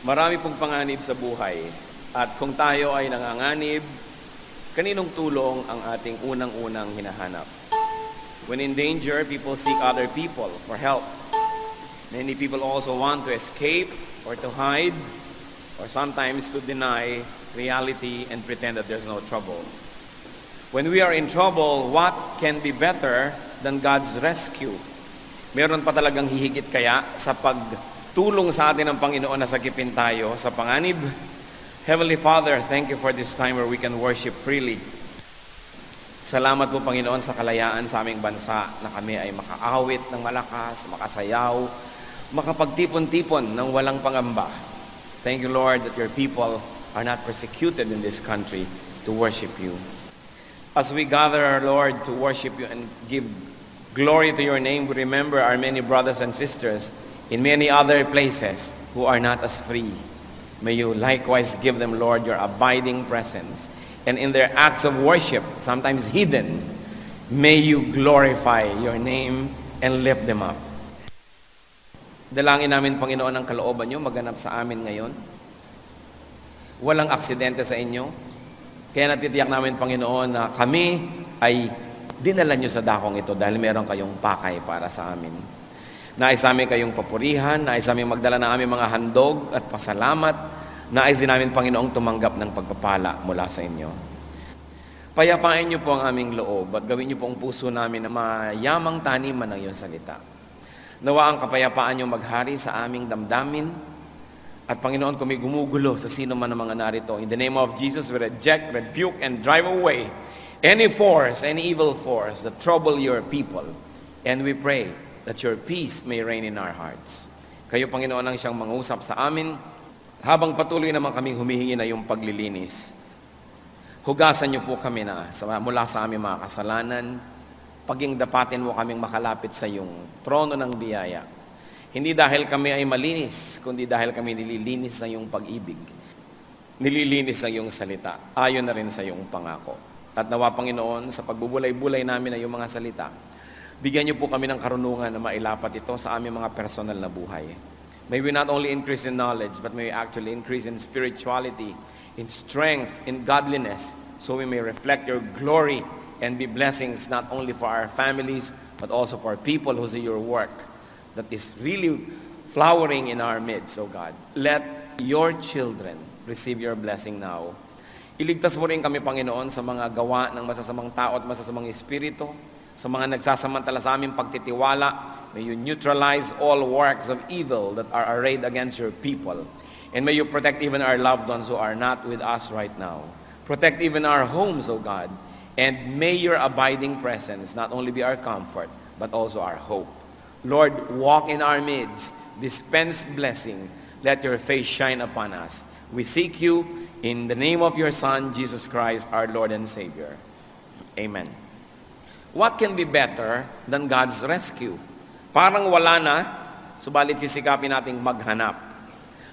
Marami pong panganib sa buhay. At kung tayo ay nanganganib, kaninong tulong ang ating unang-unang hinahanap? When in danger, people seek other people for help. Many people also want to escape or to hide or sometimes to deny reality and pretend that there's no trouble. When we are in trouble, what can be better than God's rescue? Meron pa talagang hihigit kaya sa pagtulong sa atin ng Panginoon na sagipin tayo sa panganib? Heavenly Father, thank you for this time where we can worship freely. Salamat po, Panginoon, sa kalayaan sa aming bansa na kami ay makaawit ng malakas, makasayaw, makapagtipon-tipon ng walang pangamba. Thank you, Lord, that your people are not persecuted in this country to worship you. As we gather, our Lord, to worship you and give glory to your name, we remember our many brothers and sisters in many other places who are not as free. May you likewise give them, Lord, your abiding presence. And in their acts of worship, sometimes hidden, may you glorify your name and lift them up. Dalangin namin, Panginoon, ang kalooban nyo maganap sa amin ngayon. Walang aksidente sa inyo. Kaya natitiyak namin, Panginoon, na kami ay dinala nyo sa dakong ito dahil meron kayong pakay para sa amin. Nais namin kayong papurihan, nais namin magdala ng aming mga handog at pasalamat. Nais din namin, Panginoong, tumanggap ng pagpapala mula sa inyo. Payapain niyo po ang aming loob at gawin niyo po ang puso namin na mayamang taniman ng iyong salita. Nawa ang kapayapaan niyo maghari sa aming damdamin. At Panginoon, kung may gumugulo sa sino man ng mga narito, in the name of Jesus, we reject, rebuke, and drive away any force, any evil force that trouble your people. And we pray that your peace may reign in our hearts. Kayo, Panginoon, ang siyang mangusap sa amin, habang patuloy naman kaming humihingi na yung paglilinis. Hugasan niyo po kami na mula sa aming mga kasalanan, paging dapatin mo kaming makalapit sa iyong trono ng biyaya. Hindi dahil kami ay malinis, kundi dahil kami nililinis ng iyong pag-ibig. Nililinis ng iyong salita, ayon na rin sa iyong pangako. At nawa, Panginoon, sa pagbubulay-bulay namin ng iyong mga salita, bigyan niyo po kami ng karunungan na mailapat ito sa aming mga personal na buhay. May we not only increase in knowledge, but may we actually increase in spirituality, in strength, in godliness, so we may reflect your glory and be blessings not only for our families, but also for people who see your work that is really flowering in our midst, O God. Let your children receive your blessing now. Iligtas mo rin kami, Panginoon, sa mga gawa ng masasamang tao at masasamang espiritu, sa mga nagsasamantala sa aming pagtitiwala. May you neutralize all works of evil that are arrayed against your people. And may you protect even our loved ones who are not with us right now. Protect even our homes, O God. And may your abiding presence not only be our comfort, but also our hope. Lord, walk in our midst. Dispense blessing. Let your face shine upon us. We seek you in the name of your Son, Jesus Christ, our Lord and Savior. Amen. What can be better than God's rescue? Parang wala na, subalit sisikapin nating maghanap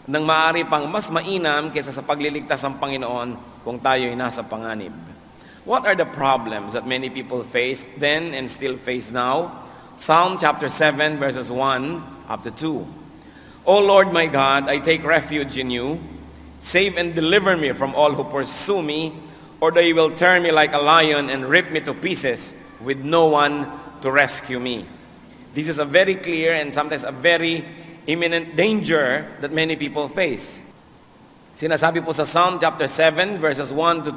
ng maaari pang mas mainam kaysa sa pagliligtas ng Panginoon kung tayo'y nasa panganib. What are the problems that many people faced then and still face now? Psalm chapter 7 verses 1 up to 2. O Lord my God, I take refuge in you. Save and deliver me from all who pursue me, or they will turn me like a lion and rip me to pieces with no one to rescue me. This is a very clear and sometimes a very imminent danger that many people face. Sinasabi po sa Psalm chapter 7 verses 1 to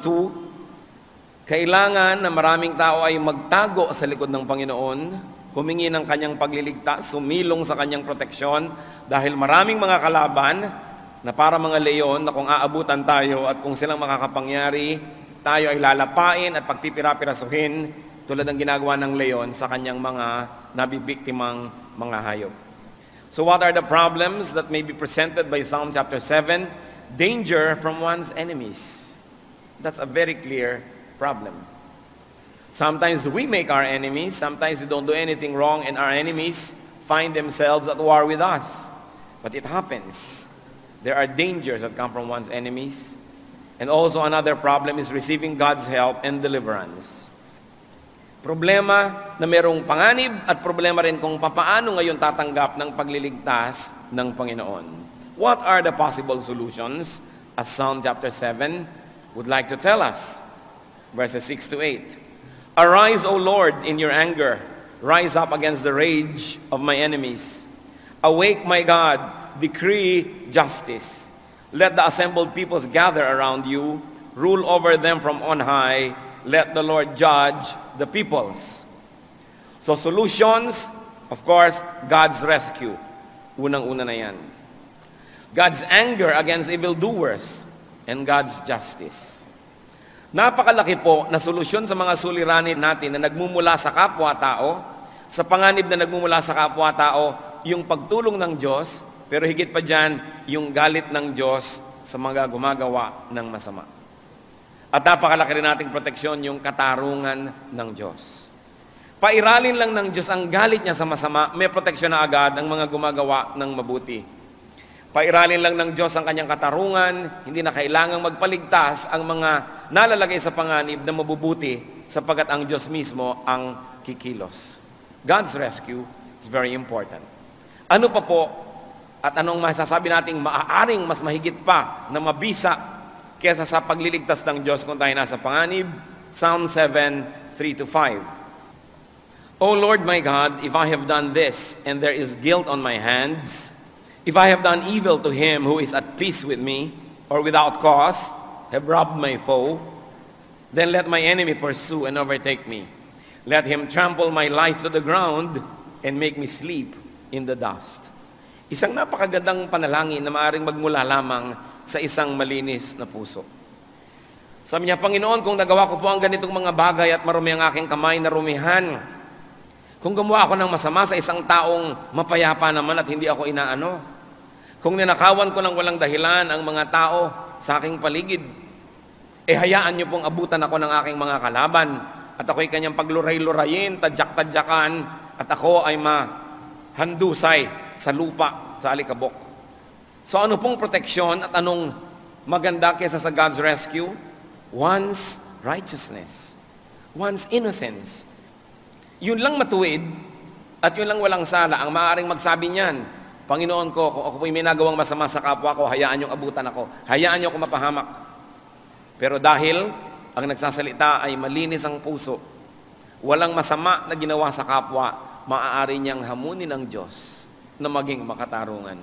2, kailangan na maraming tao ay magtago sa likod ng Panginoon, humingi ng kanyang pagliligtas, sumilong sa kanyang proteksyon, dahil maraming mga kalaban na para mga leon na kung aabutan tayo at kung silang makakapangyari, tayo ay lalapain at pagpipira-pirasuhin tulad ng ginagawa ng leon sa kanyang mga nabibiktimang mga hayop. So what are the problems that may be presented by Psalm chapter 7? Danger from one's enemies. That's a very clear problem. Sometimes we make our enemies, sometimes we don't do anything wrong and our enemies find themselves at war with us. But it happens. There are dangers that come from one's enemies. And also another problem is receiving God's help and deliverance. Problema na merong panganib at problema rin kung papaano ngayon tatanggap ng pagliligtas ng Panginoon. What are the possible solutions? As Psalm chapter 7 would like to tell us. Verses 6 to 8. Arise, O Lord, in your anger. Rise up against the rage of my enemies. Awake, my God, decree justice. Let the assembled peoples gather around you. Rule over them from on high. Let the Lord judge the peoples. So solutions, of course, God's rescue. Unang-una na yan. God's anger against evildoers and God's justice. Napakalaki po na solusyon sa mga suliranin natin na nagmumula sa kapwa-tao, sa panganib na nagmumula sa kapwa-tao, yung pagtulong ng Diyos, pero higit pa dyan, yung galit ng Diyos sa mga gumagawa ng masama. At napakalaki rin nating proteksyon yung katarungan ng Diyos. Pairalin lang ng Diyos ang galit niya sa masama, may proteksyon na agad ang mga gumagawa ng mabuti. Pairalin lang ng Diyos ang kanyang katarungan, hindi na kailangang magpaligtas ang mga nalalagay sa panganib na mabubuti sapagkat ang Diyos mismo ang kikilos. God's rescue is very important. Ano pa po at anong masasabi nating maaaring mas mahigit pa na mabisa kesa sa pagliligtas ng Diyos kung tayo nasa panganib? Psalm 7, 3-5. O Lord my God, if I have done this and there is guilt on my hands, if I have done evil to him who is at peace with me, or without cause, have robbed my foe, then let my enemy pursue and overtake me. Let him trample my life to the ground and make me sleep in the dust. Isang napakagandang panalangin na maaaring magmula lamang sa isang malinis na puso. Sabi niya, Panginoon, kung nagawa ko po ang ganitong mga bagay at marumi ang aking kamay na rumihan, kung gumawa ako ng masama sa isang taong mapayapa naman at hindi ako inaano, kung ninakawan ko ng walang dahilan ang mga tao sa aking paligid, hayaan niyo pong abutan ako ng aking mga kalaban at ako'y kanyang pagluray-lurayin, tadyak-tadyakan at ako ay mahandusay sa lupa, sa alikabok. So ano pong proteksyon at anong maganda kaysa sa God's rescue? One's righteousness. One's innocence. Yun lang matuwid at yun lang walang sala ang maaaring magsabi niyan. Panginoon ko, kung ako po'y may nagawang masama sa kapwa ko, hayaan niyong abutan ako. Hayaan niyo ako mapahamak. Pero dahil ang nagsasalita ay malinis ang puso, walang masama na ginawa sa kapwa, maaari niyang hamunin ng Diyos na maging makatarungan.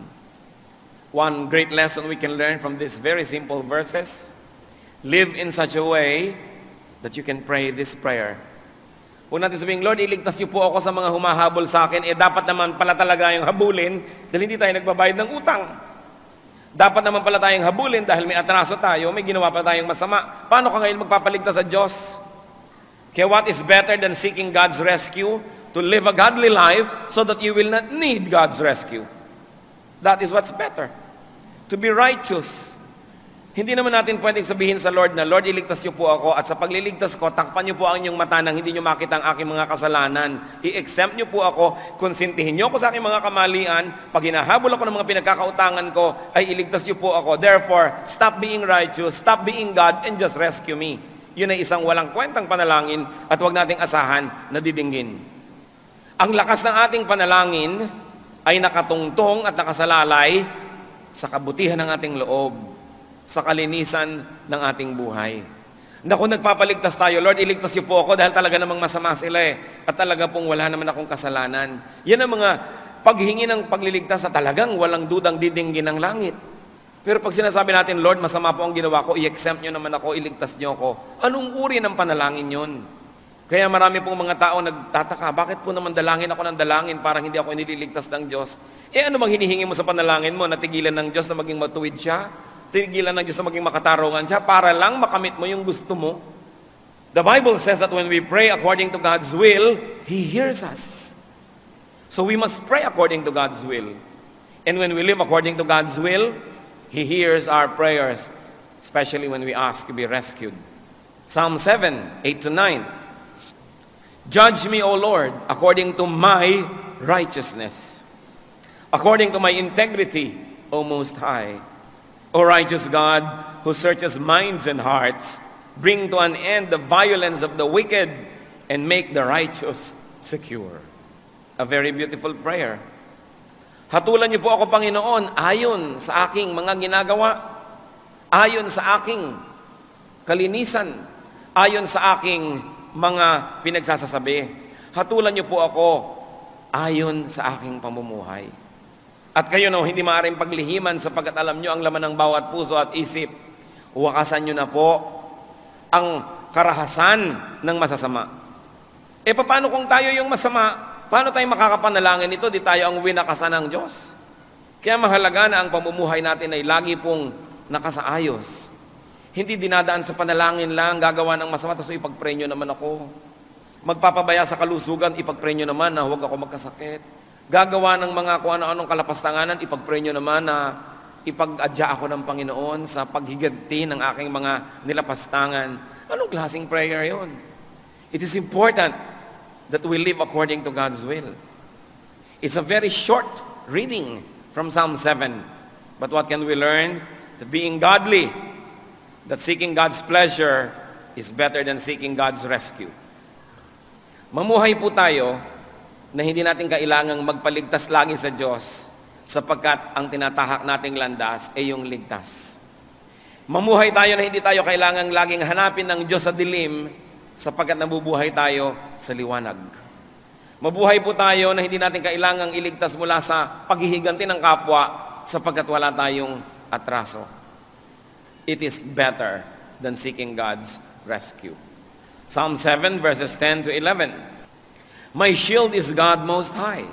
One great lesson we can learn from these very simple verses, live in such a way that you can pray this prayer. Kung natin sabihin, Lord, iligtas niyo po ako sa mga humahabol sa akin, dapat naman pala talaga yung habulin dahil hindi tayo nagbabayad ng utang. Dapat naman pala tayong habulin dahil may atraso tayo, may ginawa pa tayong masama. Paano ka ngayon magpapaligtas sa Diyos? Kaya what is better than seeking God's rescue? To live a godly life so that you will not need God's rescue. That is what's better. To be righteous. Hindi naman natin pwedeng sabihin sa Lord na, Lord, iligtas niyo po ako at sa pagliligtas ko, takpan niyo po ang inyong mata nang hindi niyo makita ang aking mga kasalanan. I-exempt niyo po ako, konsintihin niyo ako sa aking mga kamalian, pag hinahabol ako ng mga pinagkakautangan ko, ay iligtas niyo po ako. Therefore, stop being righteous, stop being God, and just rescue me. Yun ay isang walang kwentang panalangin at huwag nating asahan na didinggin. Ang lakas ng ating panalangin ay nakatungtong at nakasalalay sa kabutihan ng ating loob, sa kalinisan ng ating buhay. Naku, nagpapaligtas tayo, Lord, iligtas niyo po ako dahil talaga namang masama sila at talaga pong wala naman akong kasalanan. Yan ang mga paghingi ng pagliligtas na talagang walang dudang didinggin ng langit. Pero pag sinasabi natin, Lord, masama po ang ginawa ko, i-exempt niyo naman ako, iligtas niyo ako. Anong uri ng panalangin yon? Kaya marami pong mga tao nagtataka, bakit po naman dalangin ako ng dalangin parang hindi ako nililigtas ng Diyos? Ano bang hinihingi mo sa panalangin mo? Natigilan ng Diyos na maging matuwid siya? Tigilan ng Diyos na maging makatarungan siya para lang makamit mo yung gusto mo? The Bible says that when we pray according to God's will, He hears us. So we must pray according to God's will. And when we live according to God's will, He hears our prayers, especially when we ask to be rescued. Psalm 7, 8-9. Judge me, O Lord, according to my righteousness, according to my integrity, O Most High. O righteous God, who searches minds and hearts, bring to an end the violence of the wicked and make the righteous secure. A very beautiful prayer. Hatulan niyo po ako, Panginoon, ayon sa aking mga ginagawa, ayon sa aking kalinisan, ayon sa aking mga pinagsasasabi. Hatulan niyo po ako ayon sa aking pamumuhay. At kayo hindi maaaring paglihiman sapagkat alam niyo ang laman ng bawat puso at isip. Wakasan niyo na po ang karahasan ng masasama. Paano kung tayo yung masama? Paano tayo makakapanalangin ito? Di tayo ang winakasan ng Diyos. Kaya mahalaga na ang pamumuhay natin ay lagi pong nakasaayos. Hindi dinadaan sa panalangin lang, gagawa ng masama, tapos ipag-pray nyo naman ako. Magpapabaya sa kalusugan, ipag-pray nyo naman na huwag ako magkasakit. Gagawa ng mga kung ano-anong kalapastanganan, ipag-pray nyo naman na ipag-adya ako ng Panginoon sa paghiganti ng aking mga nilapastangan. Anong klaseng prayer yon? It is important that we live according to God's will. It's a very short reading from Psalm 7. But what can we learn? That being godly, that seeking God's pleasure is better than seeking God's rescue. Mamuhay po tayo na hindi natin kailangang magpaligtas lagi sa Diyos sapagkat ang tinatahak nating landas ay yung ligtas. Mamuhay tayo na hindi tayo kailangang laging hanapin ng Diyos sa dilim sapagkat nabubuhay tayo sa liwanag. Mabuhay po tayo na hindi natin kailangang iligtas mula sa paghihiganti ng kapwa sapagkat wala tayong atraso. It is better than seeking God's rescue. Psalm 7 verses 10 to 11. My shield is God Most High,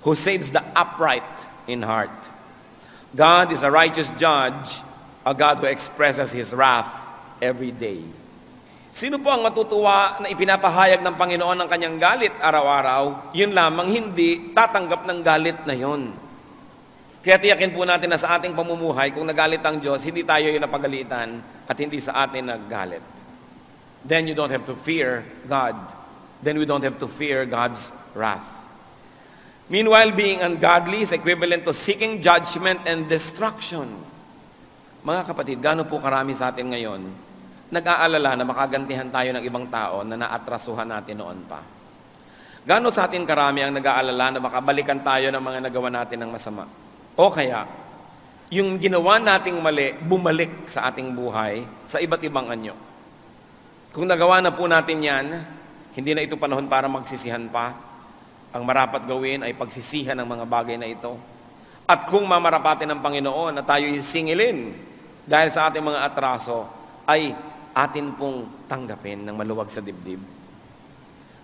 who saves the upright in heart. God is a righteous judge, a God who expresses His wrath every day. Sino po ang matutuwa na ipinapahayag ng Panginoon ng kanyang galit araw-araw? Yun lamang hindi tatanggap ng galit na yun. Kaya tiyakin po natin na sa ating pamumuhay, kung nagalit ang Diyos, hindi tayo yung napagalitan at hindi sa atin naggalit. Then you don't have to fear God. Then we don't have to fear God's wrath. Meanwhile, being ungodly is equivalent to seeking judgment and destruction. Mga kapatid, gaano po karami sa atin ngayon nag-aalala na makagantihan tayo ng ibang tao na naatrasuhan natin noon pa? Gaano sa atin karami ang nag-aalala na makabalikan tayo ng mga nagawa natin ng masama? O kaya, yung ginawa nating mali, bumalik sa ating buhay sa iba't ibang anyo. Kung nagawa na po natin yan, hindi na ito panahon para magsisihan pa. Ang marapat gawin ay pagsisihan ng mga bagay na ito. At kung mamarapatin ng Panginoon na tayo isingilin dahil sa ating mga atraso, ay atin pong tanggapin ng maluwag sa dibdib.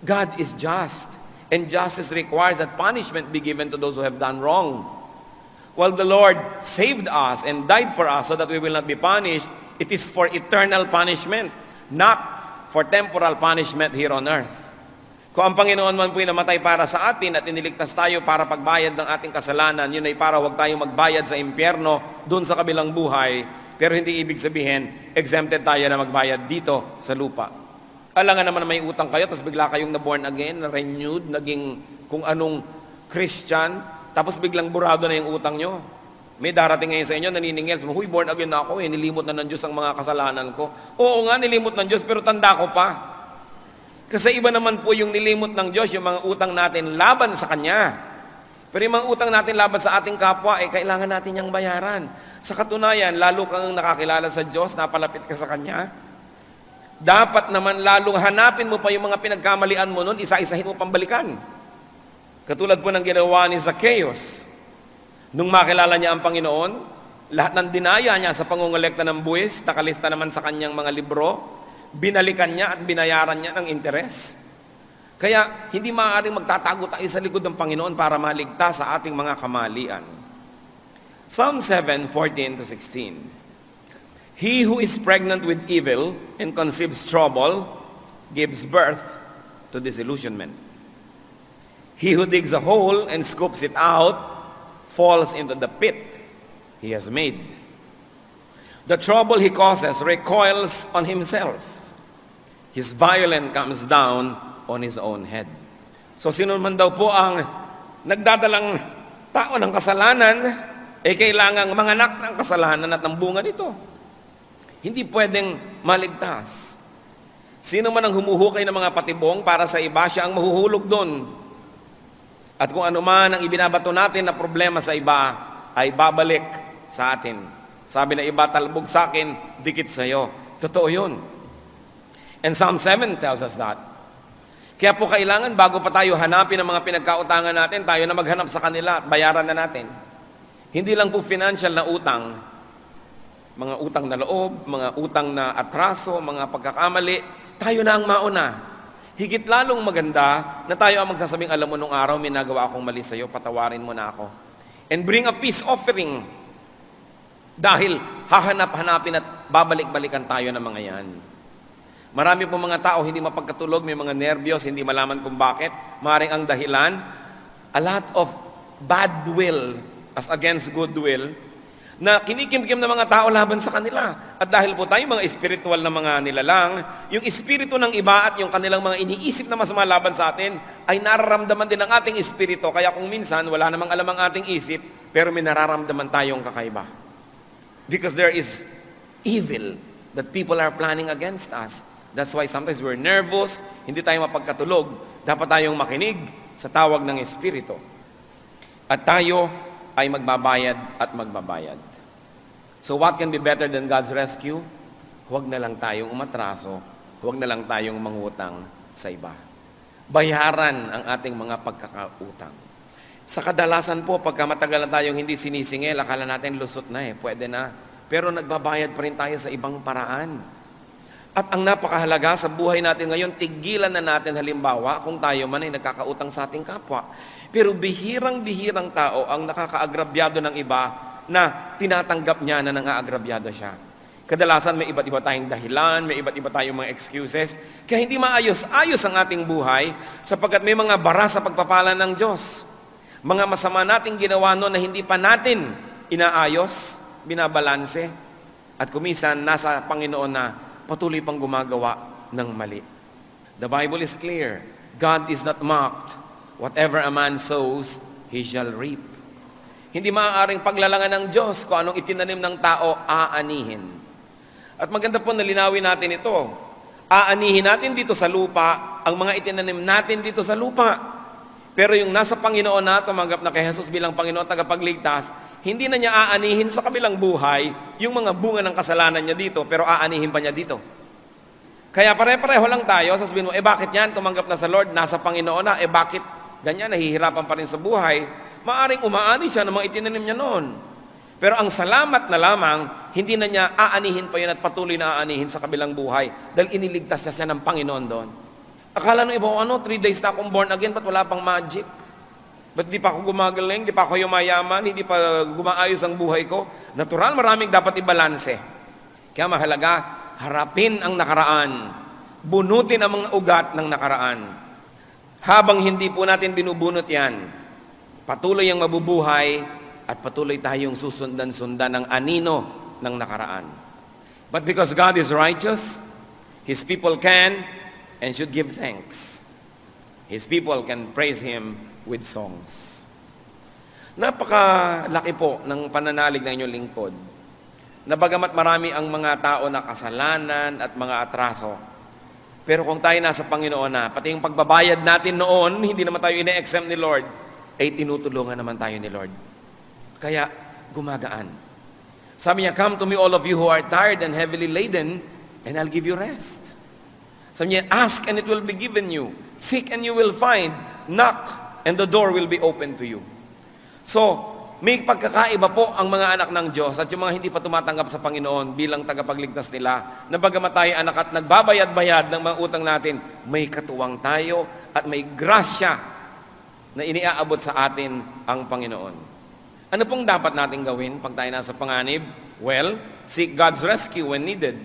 God is just, and justice requires that punishment be given to those who have done wrong. While the Lord saved us and died for us so that we will not be punished, it is for eternal punishment, not for temporal punishment here on earth. Kung ang Panginoon man po'y namatay para sa atin at iniligtas tayo para pagbayad ng ating kasalanan, yun ay para huwag tayong magbayad sa impyerno doon sa kabilang buhay. Pero hindi ibig sabihin, exempted tayo na magbayad dito sa lupa. Alangan naman na may utang kayo, tapos bigla kayong na-born again, na-renewed, naging kung anong Christian, tapos biglang burado na yung utang nyo. May darating ngayon sa inyo, naniningil, huy, born again na ako, nilimot na ng Diyos ang mga kasalanan ko. Oo nga, nilimot ng Diyos, pero tanda ko pa. Kasi iba naman po yung nilimot ng Diyos, yung mga utang natin laban sa Kanya. Pero yung mga utang natin laban sa ating kapwa, kailangan natin yung bayaran. Sa katunayan, lalo kang nakakilala sa Diyos, napalapit ka sa Kanya. Dapat naman lalong hanapin mo pa yung mga pinagkamalian mo nun, isa-isahin mo pambalikan. Katulad po ng ginawa ni Zacchaeus. Nung makilala niya ang Panginoon, lahat ng dinaya niya sa pangungulekta ng buwis, nakalista naman sa kanyang mga libro, binalikan niya at binayaran niya ng interes. Kaya hindi maaaring magtatago tayo sa likod ng Panginoon para maligtas sa ating mga kamalian. Psalm 7:14 to 16. He who is pregnant with evil and conceives trouble gives birth to disillusionment. He who digs a hole and scoops it out falls into the pit he has made. The trouble he causes recoils on himself. His violence comes down on his own head. So sino man daw po ang nagdadalang tao ng kasalanan, kailangang manganak ng kasalanan at ng bunga nito. Hindi pwedeng maligtas. Sino man ang humuhukay ng mga patibong para sa iba, siya ang mahuhulog doon. At kung ano man ang ibinabato natin na problema sa iba, ay babalik sa atin. Sabi na iba, talbog sa akin, dikit sa iyo. Totoo yun. And Psalm 7 tells us that. Kaya po kailangan, bago pa tayo hanapin ang mga pinagkautangan natin, tayo na maghanap sa kanila at bayaran na natin. Hindi lang po financial na utang, mga utang na loob, mga utang na atraso, mga pagkakamali, tayo na ang mauna. Higit lalong maganda na tayo ang magsasabing, alam mo nung araw, may nagawa akong mali sa iyo, patawarin mo na ako. And bring a peace offering. Dahil hahanap-hanapin at babalik-balikan tayo ng mga yan. Marami po mga tao hindi mapagkatulog, may mga nervyos, hindi malaman kung bakit. Maring ang dahilan, a lot of bad will as against good will, na kinikimkim ng mga tao laban sa kanila. At dahil po tayo mga spiritual na mga nilalang, yung espiritu ng iba at yung kanilang mga iniisip na masama laban sa atin, ay nararamdaman din ng ating espiritu. Kaya kung minsan, wala namang alam ang ating isip, pero may nararamdaman tayong kakaiba. Because there is evil that people are planning against us. That's why sometimes we're nervous, hindi tayo mapagkatulog. Dapat tayong makinig sa tawag ng Espiritu. At tayo ay magbabayad at magbabayad. So what can be better than God's rescue? Huwag na lang tayong umatraso, huwag na lang tayong mangutang sa iba. Bayaran ang ating mga pagkakautang. Sa kadalasan po, pagka matagal na tayong hindi sinisingil, akala natin lusot na pwede na. Pero nagbabayad pa rin tayo sa ibang paraan. At ang napakahalaga sa buhay natin ngayon, tigilan na natin halimbawa kung tayo man ay nagkakautang sa ating kapwa. Pero bihirang-bihirang tao ang nakakaagrabyado ng iba na tinatanggap niya na nang-aagrabyado siya. Kadalasan may iba't iba tayong dahilan, may iba't iba tayong mga excuses. Kaya hindi maayos-ayos ang ating buhay sapagkat may mga bara sa pagpapala ng Diyos. Mga masama nating ginawa noon na hindi pa natin inaayos, binabalanse, at kumisan nasa Panginoon na patuloy pang gumagawa ng mali. The Bible is clear. God is not mocked. Whatever a man sows, he shall reap. Hindi maaaring paglalangan ng Diyos kung anong itinanim ng tao, aanihin. At maganda po na linawin natin ito. Aanihin natin dito sa lupa ang mga itinanim natin dito sa lupa. Pero yung nasa Panginoon na tumanggap na kay Jesus bilang Panginoon tagapagligtas, hindi na niya aanihin sa kabilang buhay yung mga bunga ng kasalanan niya dito, pero aanihin pa niya dito. Kaya pare-pareho lang tayo, sasabihin mo, bakit yan? Tumanggap na sa Lord, nasa Panginoon na, bakit ganyan? Nahihirapan pa rin sa buhay. Maaring umaani siya ng mga itinanim niya noon. Pero ang salamat na lamang, hindi na niya aanihin pa yun at patuloy na aanihin sa kabilang buhay dahil iniligtas siya ng Panginoon doon. Akala ng iba, 3 days na akong born again, ba't wala pang magic? Ba't di pa ako gumagaling, di pa ako yumayaman, hindi pa gumaayos ang buhay ko? Natural, maraming dapat ibalanse. Kaya mahalaga, harapin ang nakaraan. Bunutin ang mga ugat ng nakaraan. Habang hindi po natin binubunot yan, patuloy ang mabubuhay at patuloy tayong susundan-sundan ng anino ng nakaraan. But because God is righteous, His people can and should give thanks. His people can praise Him with songs. Napakalaki po ng pananalig ng inyong lingkod na bagamat marami ang mga tao na kasalanan at mga atraso, pero kung tayo nasa Panginoon na, pati yung pagbabayad natin noon, hindi naman tayo ine-exempt ni Lord, ay tinutulungan naman tayo ni Lord. Kaya gumagaan. Sabi niya, come to me all of you who are tired and heavily laden, and I'll give you rest. Sabi niya, ask and it will be given you. Seek and you will find. Knock and the door will be open to you. So, may pagkakaiba po ang mga anak ng Diyos at yung mga hindi pa tumatanggap sa Panginoon bilang tagapagligtas nila, na bagamat tayo anak at nagbabayad-bayad ng mga utang natin, may katuwang tayo at may grasya na iniaabot sa atin ang Panginoon. Ano pong dapat natin gawin pag tayo nasa panganib? Well, seek God's rescue when needed.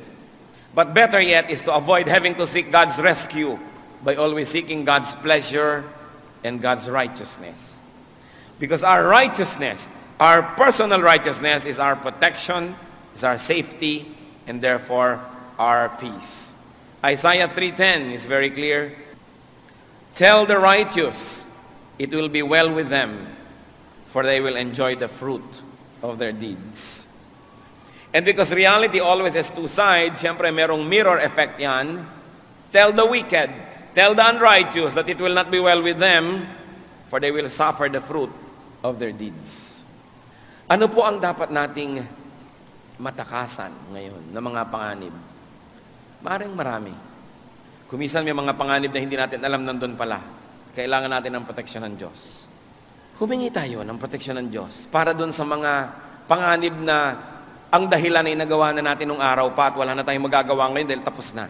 But better yet is to avoid having to seek God's rescue by always seeking God's pleasure and God's righteousness. Because our righteousness, our personal righteousness is our protection, is our safety, and therefore our peace. Isaiah 3:10 is very clear. Tell the righteous, it will be well with them, for they will enjoy the fruit of their deeds. And because reality always has two sides, siyempre merong mirror effect yan, tell the wicked, tell the unrighteous that it will not be well with them, for they will suffer the fruit of their deeds. Ano po ang dapat nating matakasan ngayon ng mga panganib? Maring marami. Kumisan may mga panganib na hindi natin alam nandun pala. Kailangan natin ng proteksyon ng Diyos. Humingi tayo ng proteksyon ng Diyos para dun sa mga panganib na ang dahilan ay nagawa na natin nung araw pa at wala na tayong magagawa ngayon dahil tapos na.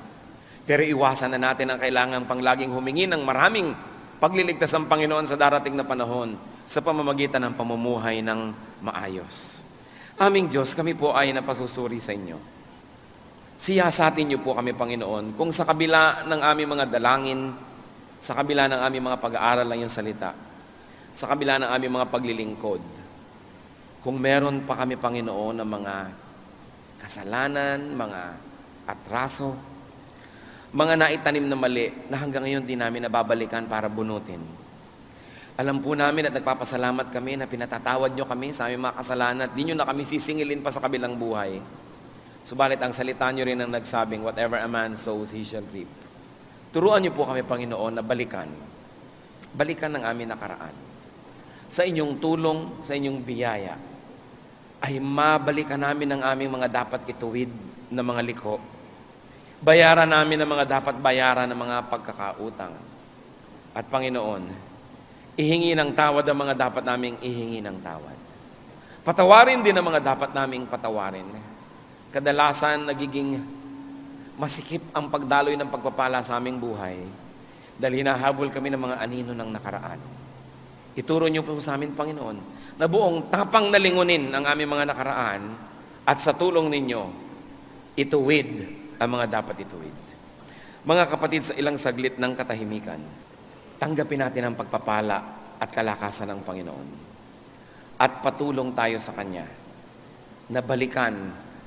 Pero iwasan na natin ang kailangan pang laging humingi ng maraming pagliligtas ng Panginoon sa darating na panahon sa pamamagitan ng pamumuhay ng maayos. Aming Diyos, kami po ay napasusuri sa inyo. Siyasatin niyo po kami, Panginoon, kung sa kabila ng aming mga dalangin, sa kabila ng aming mga pag-aaral ng iyong salita, sa kabila ng aming mga paglilingkod, kung meron pa kami, Panginoon, ng mga kasalanan, mga atraso, mga naitanim na mali na hanggang ngayon di namin nababalikan para bunutin. Alam po namin at nagpapasalamat kami na pinatatawad nyo kami sa aming mga kasalanan at di nyo na kami sisingilin pa sa kabilang buhay. Subalit ang salita nyo rin ang nagsabing, whatever a man sows, he shall reap. Turuan nyo po kami, Panginoon, na balikan. Balikan ng aming nakaraan. Sa inyong tulong, sa inyong biyaya, ay mabalikan namin ang aming mga dapat ituwid na mga liko. Bayaran namin ang mga dapat bayaran ng mga pagkakautang. At Panginoon, ihingi ng tawad ang mga dapat naming ihingi ng tawad. Patawarin din ang mga dapat naming patawarin. Kadalasan, nagiging masikip ang pagdaloy ng pagpapala sa aming buhay dahil hinahabol kami ng mga anino ng nakaraan. Ituro niyo po sa amin, Panginoon, na buong tapang nalingunin ang aming mga nakaraan at sa tulong ninyo, ituwid ang mga dapat ituwid. Mga kapatid, sa ilang saglit ng katahimikan, tanggapin natin ang pagpapala at kalakasan ng Panginoon. At patulong tayo sa Kanya na balikan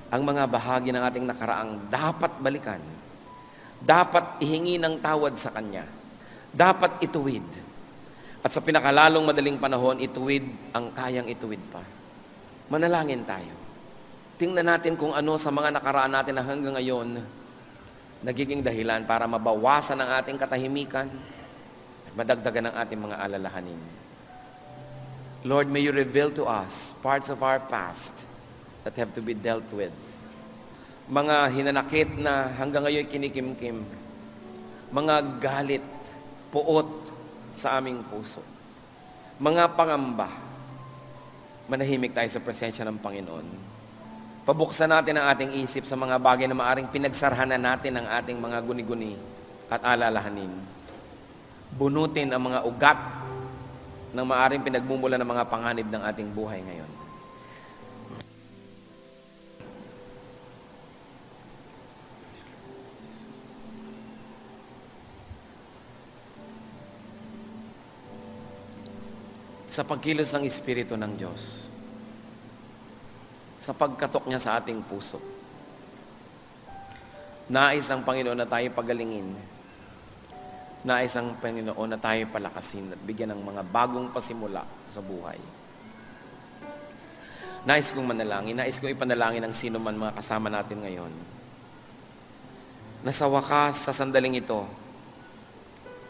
ang mga bahagi ng ating nakaraang dapat balikan. Dapat ihingi ng tawad sa Kanya. Dapat ituwid. At sa pinakalalong madaling panahon, ituwid ang kayang ituwid pa. Manalangin tayo. Tingnan natin kung ano sa mga nakaraan natin na hanggang ngayon nagiging dahilan para mabawasan ang ating katahimikan at madagdagan ang ating mga alalahanin. Lord, may you reveal to us parts of our past that have to be dealt with. Mga hinanakit na hanggang ngayon kinikimkim. Mga galit, puot sa aming puso. Mga pangamba. Manahimik tayo sa presensya ng Panginoon. Pabuksan natin ang ating isip sa mga bagay na maaring pinagsarhanan natin ang ating mga guni-guni at alalahanin. Bunutin ang mga ugat ng maaring pinagmumula ng mga panganib ng ating buhay ngayon. Sa pagkilos ng Espiritu ng Diyos, sa pagkatok niya sa ating puso. Nais ang Panginoon na tayo pagalingin. Nais ang Panginoon na tayo palakasin at bigyan ng mga bagong pasimula sa buhay. Nais kong manalangin, nais kong ipanalangin ang sino man mga kasama natin ngayon. Na sa wakas, sa sandaling ito,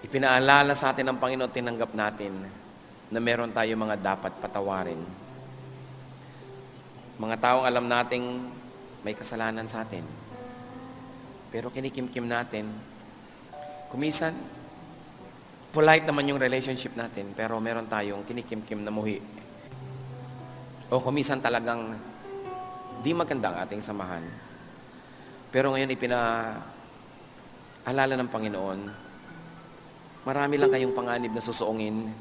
ipinaalala sa atin ng Panginoon, tinanggap natin na meron tayo mga dapat patawarin. Mga taong alam nating may kasalanan sa atin. Pero kinikimkim natin. Kumisan, polite naman yung relationship natin, pero meron tayong kinikimkim na muhi. O kumisan talagang di maganda ang ating samahan. Pero ngayon ipinaalala ng Panginoon, marami lang kayong panganib na susuungin.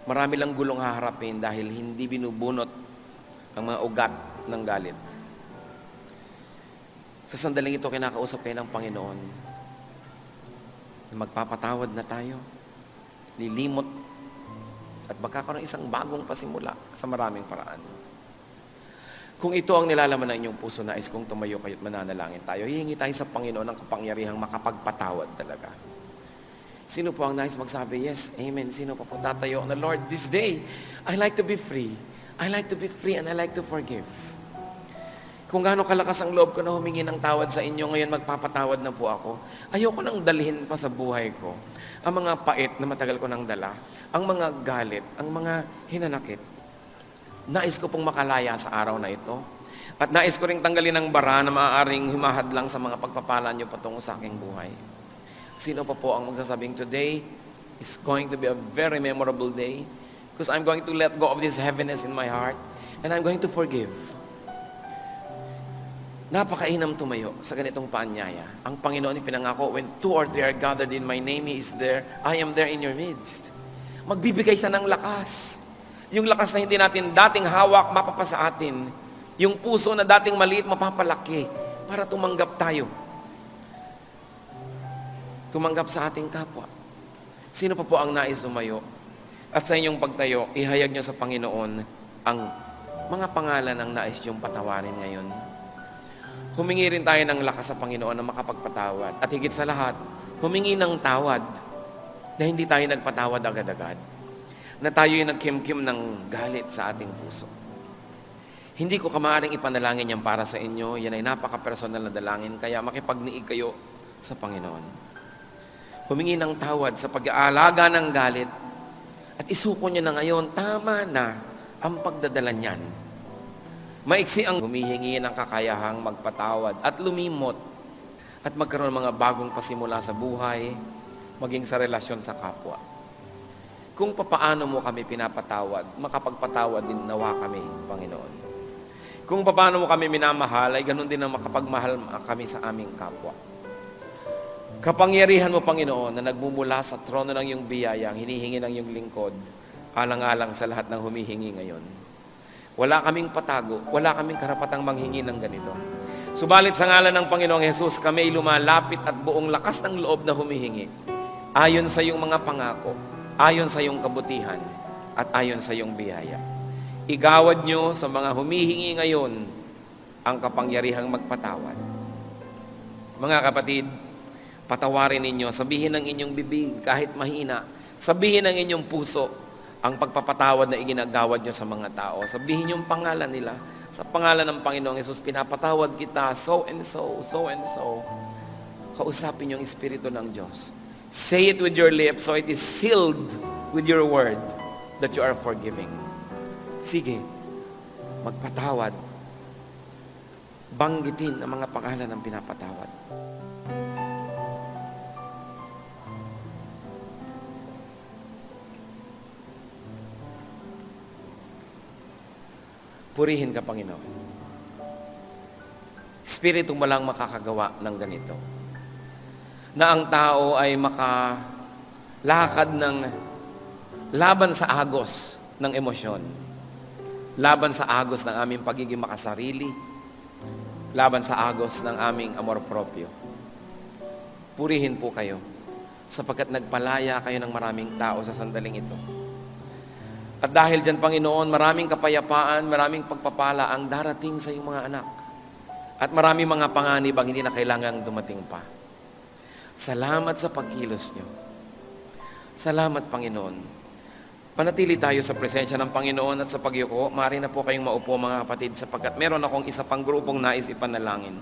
Marami lang gulong haharapin dahil hindi binubunot ang mga ugat ng galit. Sa sandaling ito, kinakausap kayo ng Panginoon na magpapatawad na tayo, lilimot, at magkakaroon isang bagong pasimula sa maraming paraan. Kung ito ang nilalaman ng inyong puso, nais kong tumayo kayo at mananalangin tayo. Hihingi tayo sa Panginoon ng kapangyarihang makapagpatawad talaga. Sino po ang nais magsabi, yes, amen. Sino po po tatayo na, Lord, this day, I like to be free. I like to be free and I like to forgive. Kung gaano kalakas ang loob ko na humingi ng tawad sa inyo, ngayon magpapatawad na po ako. Ayoko nang dalhin pa sa buhay ko ang mga pait na matagal ko nang dala, ang mga galit, ang mga hinanakit. Nais ko pong makalaya sa araw na ito. At nais ko ring tanggalin ang bara na maaaring humahadlang sa mga pagpapala niyo patungo sa aking buhay. Sino pa po ang magsasabing today is going to be a very memorable day because I'm going to let go of this heaviness in my heart and I'm going to forgive. Napakainam tumayo sa ganitong paanyaya. Ang Panginoon pinangako, when 2 or 3 are gathered in my name, He is there. I am there in your midst. Magbibigay siya ng lakas. Yung lakas na hindi natin dating hawak, mapapasa atin. Yung puso na dating maliit, mapapalaki para tumanggap tayo. Tumanggap sa ating kapwa. Sino pa po ang nais tumayo? At sa inyong pagtayo, ihayag nyo sa Panginoon ang mga pangalan ng nais yung patawarin ngayon. Humingi rin tayo ng lakas sa Panginoon na makapagpatawad. At higit sa lahat, humingi ng tawad na hindi tayo nagpatawad agad-agad. Na tayo'y nagkimkim ng galit sa ating puso. Hindi ko kamaaring ipanalangin yan para sa inyo. Yan ay napaka-personal na dalangin. Kaya makipagniig kayo sa Panginoon. Humingi ng tawad sa pag-aalaga ng galit. At isuko niyo na ngayon, tama na ang pagdadala niyan. Maiksi ang humihingi ng kakayahang magpatawad at lumimot. At magkaroon ng mga bagong pasimula sa buhay, maging sa relasyon sa kapwa. Kung papaano mo kami pinapatawad, makapagpatawad din nawa kami, Panginoon. Kung paano mo kami minamahal, ay ganun din ang makapagmahal kami sa aming kapwa. Kapangyarihan mo, Panginoon, na nagmumula sa trono ng iyong biyaya, ang hinihingi ng iyong lingkod, alang-alang sa lahat ng humihingi ngayon. Wala kaming patago, wala kaming karapatang manghingi ng ganito. Subalit sa ngalan ng Panginoong Hesus, kami lumalapit at buong lakas ng loob na humihingi. Ayon sa iyong mga pangako, ayon sa iyong kabutihan, at ayon sa iyong biyaya. Igawad nyo sa mga humihingi ngayon ang kapangyarihang magpatawad. Mga kapatid, patawarin ninyo, sabihin ng inyong bibig kahit mahina, sabihin ng inyong puso ang pagpapatawad na iginagawad nyo sa mga tao. Sabihin yung pangalan nila. Sa pangalan ng Panginoong Hesus, pinapatawad kita, so and so, so and so. Kausapin yung Espiritu ng Diyos. Say it with your lips so it is sealed with your word that you are forgiving. Sige, magpatawad. Banggitin ang mga pangalan ng pinapatawad. Purihin ka, Panginoon. Espiritu mo lang makakagawa ng ganito. Na ang tao ay makalakad ng laban sa agos ng emosyon. Laban sa agos ng aming pagiging makasarili. Laban sa agos ng aming amor proprio. Purihin po kayo sapagkat nagpalaya kayo ng maraming tao sa sandaling ito. At dahil dyan, Panginoon, maraming kapayapaan, maraming pagpapala ang darating sa iyong mga anak. At maraming mga panganib ang hindi na kailangang dumating pa. Salamat sa pagkilos niyo. Salamat, Panginoon. Panatili tayo sa presensya ng Panginoon at sa pagyuko. Maaari na po kayong maupo, mga kapatid, sapagkat meron akong isa pang grupong nais ipanalangin.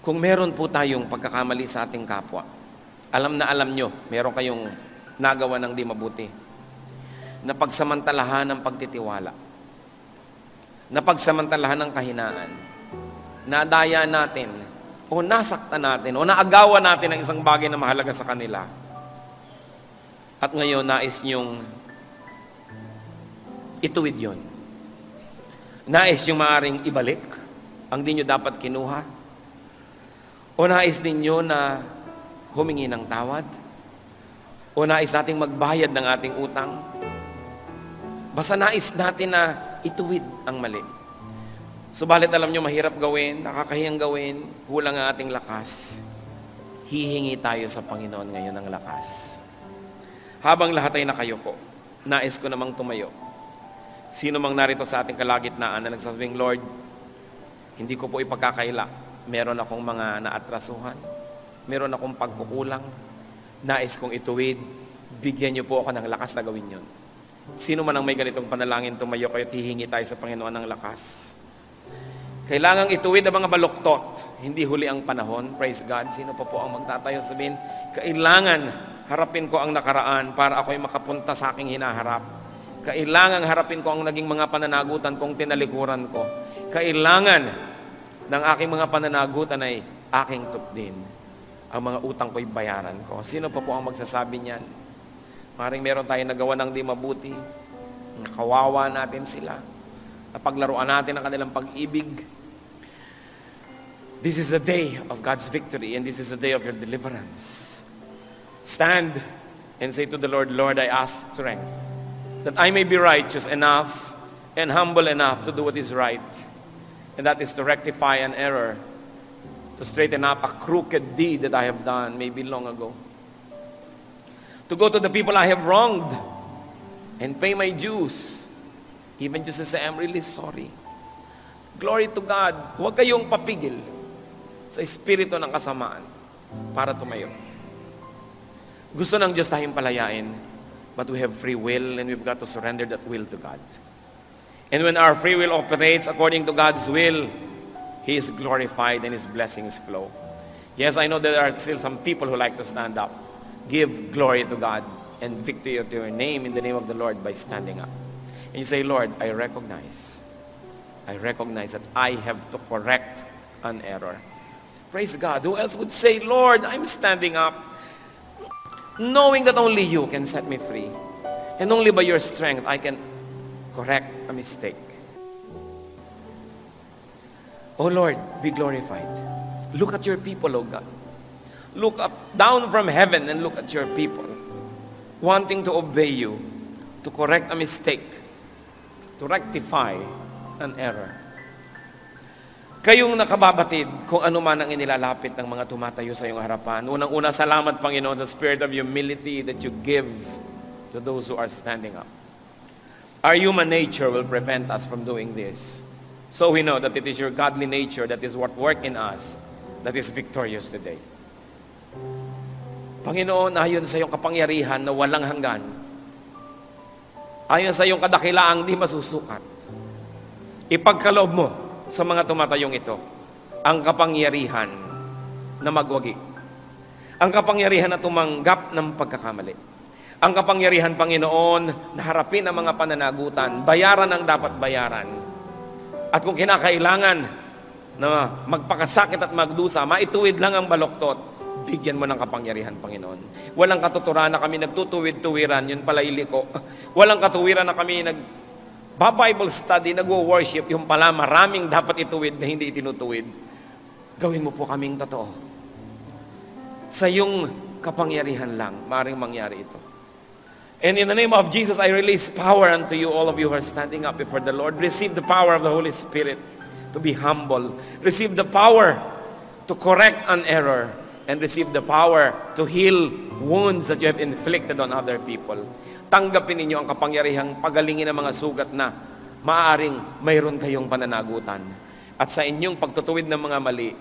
Kung meron po tayong pagkakamali sa ating kapwa, alam na alam nyo, meron kayong nagawa ng di mabuti. Napagsamantalahan ng pagtitiwala. Napagsamantalahan ng kahinaan. Nadaya natin, o nasaktan natin, o naagawa natin ang isang bagay na mahalaga sa kanila. At ngayon, nais nyong ituwid yun. Nais nyong maaring ibalik ang di nyo dapat kinuha. O nais ninyo na humingi ng tawad. O nais nating magbayad ng ating utang. Basta nais natin na ituwid ang mali. Subalit alam nyo, mahirap gawin, nakakahiyang gawin, kulang ang ating lakas. Hihingi tayo sa Panginoon ngayon ng lakas. Habang lahat ay nakayuko, nais ko namang tumayo. Sino mang narito sa ating kalagitnaan na nagsasabing, Lord, hindi ko po ipagkakaila. Meron akong mga naatrasuhan. Meron akong pagkukulang. Nais kong ituwid. Bigyan niyo po ako ng lakas na gawin yun. Sino man ang may ganitong panalangin, tumayo kayo at hihingi tayo sa Panginoon ng lakas. Kailangang ituwid ang mga baluktot. Hindi huli ang panahon. Praise God. Sino pa po ang magtatayo sabihin, kailangan harapin ko ang nakaraan para ako'y makapunta sa aking hinaharap. Kailangan harapin ko ang naging mga pananagutan kong tinalikuran ko. Kailangan ng aking mga pananagutan ay aking tupdin. Ang mga utang ko'y bayaran ko. Sino pa po ang magsasabi niyan? Maring meron tayong nagawa ng di mabuti. Nakawawa natin sila. Napaglaruan natin ang kanilang pag-ibig. This is the day of God's victory and this is the day of your deliverance. Stand and say to the Lord, Lord, I ask strength that I may be righteous enough and humble enough to do what is right. And that is to rectify an error, to straighten up a crooked deed that I have done maybe long ago. To go to the people I have wronged and pay my dues, even just to say, I'm really sorry. Glory to God. Huwag kayong papigil sa espiritu ng kasamaan para tumayo. Gusto ng Diyos tayong palayain, but we have free will and we've got to surrender that will to God. And when our free will operates according to God's will, He is glorified and His blessings flow. Yes, I know there are still some people who like to stand up. Give glory to God and victory to your name in the name of the Lord by standing up. And you say, Lord, I recognize that I have to correct an error. Praise God. Who else would say, Lord, I'm standing up, knowing that only you can set me free. And only by your strength I can correct a mistake. Oh Lord, be glorified. Look at your people, oh God. Look up, down from heaven and look at your people, wanting to obey you, to correct a mistake, to rectify an error. Kayong nakababatid kung ano man ang inilalapit ng mga tumatayo sa iyong harapan. Unang-una, salamat Panginoon sa spirit of humility that you give to those who are standing up. Our human nature will prevent us from doing this. So we know that it is your godly nature that is what work in us that is victorious today. Panginoon, ayon sa iyong kapangyarihan na walang hanggan, ayon sa iyong kadakilaang di masusukat, ipagkaloob mo sa mga tumatayong ito ang kapangyarihan na magwagi, ang kapangyarihan na tumanggap ng pagkakamali, ang kapangyarihan, Panginoon, na harapin ang mga pananagutan, bayaran ang dapat bayaran, at kung kinakailangan na magpakasakit at magdusa, maituwid lang ang baluktot, bigyan mo ng kapangyarihan, Panginoon. Walang katuturan na kami nagtutuwid-tuwiran, yun pala iliko. Walang katuwiran na kami Bible study, nagwo-worship, yung pala maraming dapat ituwid na hindi itinutuwid. Gawin mo po kaming totoo. Sa iyong kapangyarihan lang, maaaring mangyari ito. And in the name of Jesus, I release power unto you, all of you who are standing up before the Lord. Receive the power of the Holy Spirit to be humble. Receive the power to correct an error. And receive the power to heal wounds that you have inflicted on other people. Tanggapin ninyo ang kapangyarihang pagalingin ng mga sugat na maaaring mayroon kayong pananagutan. At sa inyong pagtutuwid ng mga mali,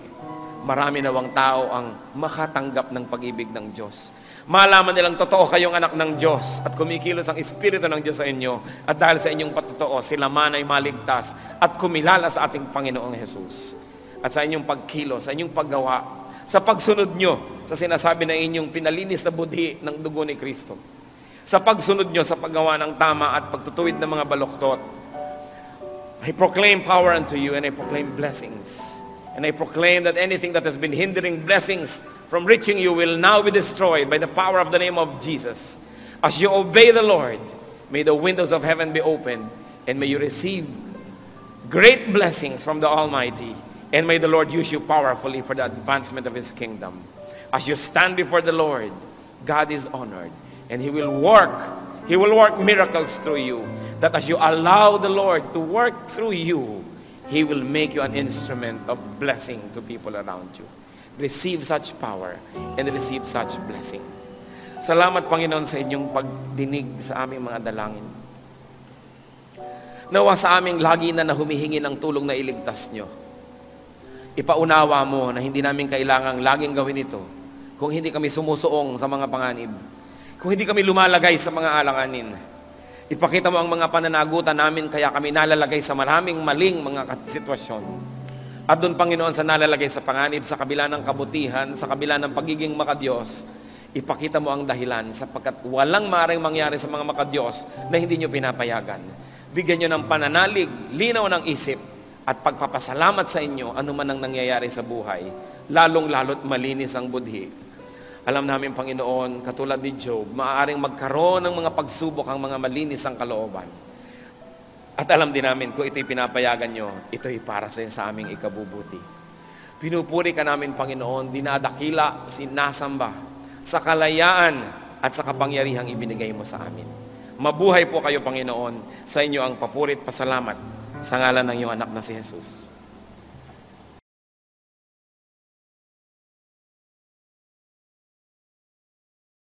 marami nawang tao ang makatanggap ng pag-ibig ng Diyos. Malaman nilang totoo kayong anak ng Diyos at kumikilos ang Espiritu ng Diyos sa inyo. At dahil sa inyong patotoo, sila man ay maligtas at kumilala sa ating Panginoong Jesus. At sa inyong pagkilos, sa inyong paggawa, sa pagsunod nyo sa sinasabi na inyong pinalinis na budhi ng dugo ni Kristo. Sa pagsunod nyo sa paggawa ng tama at pagtutuwid ng mga baluktot, I proclaim power unto you and I proclaim blessings. And I proclaim that anything that has been hindering blessings from reaching you will now be destroyed by the power of the name of Jesus. As you obey the Lord, may the windows of heaven be opened and may you receive great blessings from the Almighty. And may the Lord use you powerfully for the advancement of His kingdom. As you stand before the Lord, God is honored. And He will work miracles through you. That as you allow the Lord to work through you, He will make you an instrument of blessing to people around you. Receive such power and receive such blessing. Salamat, Panginoon, sa inyong pagdinig sa aming mga dalangin. Nawa sa aming lagi na humihingi ng tulong na iligtas nyo. Ipaunawa mo na hindi namin kailangang laging gawin ito kung hindi kami sumusuong sa mga panganib, kung hindi kami lumalagay sa mga alanganin. Ipakita mo ang mga pananagutan namin kaya kami nalalagay sa maraming maling mga sitwasyon. At doon, Panginoon, sa nalalagay sa panganib, sa kabila ng kabutihan, sa kabila ng pagiging makadiyos, ipakita mo ang dahilan sapagkat walang maaaring mangyari sa mga makadiyos na hindi nyo pinapayagan. Bigyan nyo ng pananalig, linaw ng isip, at pagpapasalamat sa inyo anuman ang nangyayari sa buhay, lalong-lalo't malinis ang budhi. Alam namin, Panginoon, katulad ni Job, maaaring magkaroon ng mga pagsubok ang mga malinis ang kalooban. At alam din namin, kung ito'y pinapayagan nyo, ito'y para sa aming ikabubuti. Pinupuri ka namin, Panginoon, dinadakila, sinasamba, sa kalayaan at sa kapangyarihang ibinigay mo sa amin. Mabuhay po kayo, Panginoon, sa inyo ang papurit pasalamat sa ngalan ng iyong anak na si Jesus.